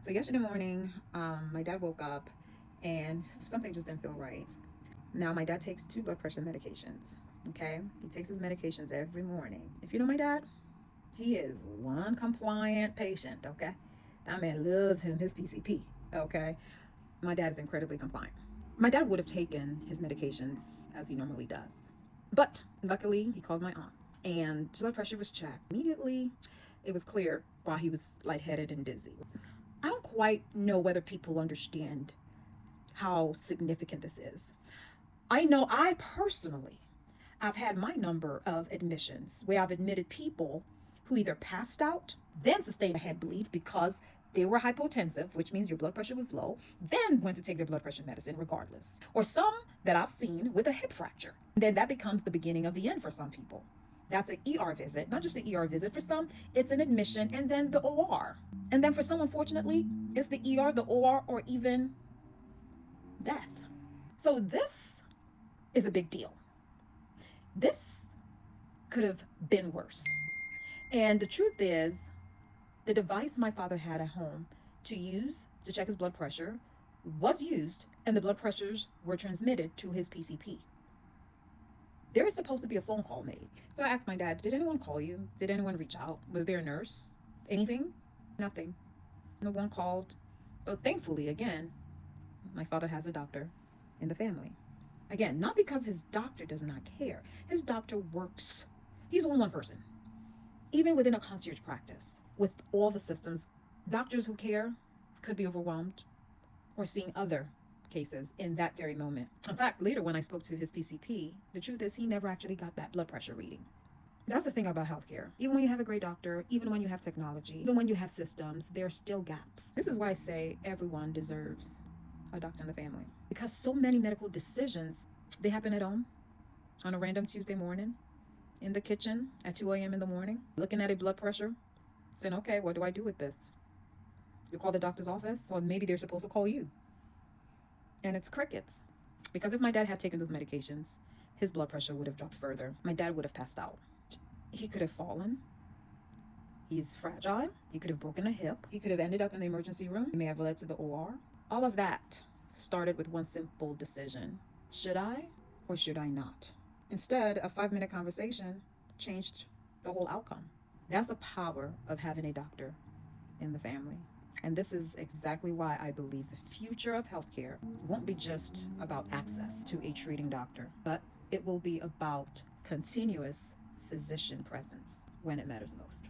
So yesterday morning, my dad woke up and something just didn't feel right. Now, my dad takes 2 blood pressure medications. Okay, he takes his medications every morning. If you know my dad, he is one compliant patient. Okay, that man loves his PCP. Okay, my dad is incredibly compliant. My dad would have taken his medications as he normally does, but luckily he called my aunt and blood pressure was checked. Immediately, it was clear while he was lightheaded and dizzy. I don't quite know whether people understand how significant this is. I know I personally, I've had my number of admissions where I've admitted people who either passed out, then sustained a head bleed because they were hypotensive, which means your blood pressure was low, then went to take their blood pressure medicine regardless. Or some that I've seen with a hip fracture. Then that becomes the beginning of the end for some people. That's an ER visit, not just an ER visit. For some, it's an admission and then the OR. And then for some, unfortunately, it's the ER, the OR, or even death. So this is a big deal. This could have been worse. And the truth is, the device my father had at home to use to check his blood pressure was used, and the blood pressures were transmitted to his PCP. There is supposed to be a phone call made. So I asked my dad, did anyone call you? Did anyone reach out? Was there a nurse? Anything? Nothing. No one called. But thankfully, again, my father has a doctor in the family. Again, not because his doctor does not care. His doctor works. He's only one person. Even within a concierge practice, with all the systems, doctors who care could be overwhelmed or seeing other cases in that very moment. In fact, later when I spoke to his PCP, the truth is he never actually got that blood pressure reading. That's the thing about healthcare. Even when you have a great doctor, even when you have technology, even when you have systems, there are still gaps. This is why I say everyone deserves a doctor in the family. Because so many medical decisions, they happen at home on a random Tuesday morning, in the kitchen at 2 a.m. in the morning, looking at a blood pressure, saying, okay, what do I do with this? You call the doctor's office, or maybe they're supposed to call you. And it's crickets. Because if my dad had taken those medications, his blood pressure would have dropped further. My dad would have passed out. He could have fallen. He's fragile. He could have broken a hip. He could have ended up in the emergency room. He may have led to the OR. All of that started with one simple decision. Should I or should I not? Instead, a 5-minute conversation changed the whole outcome. That's the power of having a doctor in the family. And this is exactly why I believe the future of healthcare won't be just about access to a treating doctor, but it will be about continuous physician presence when it matters most.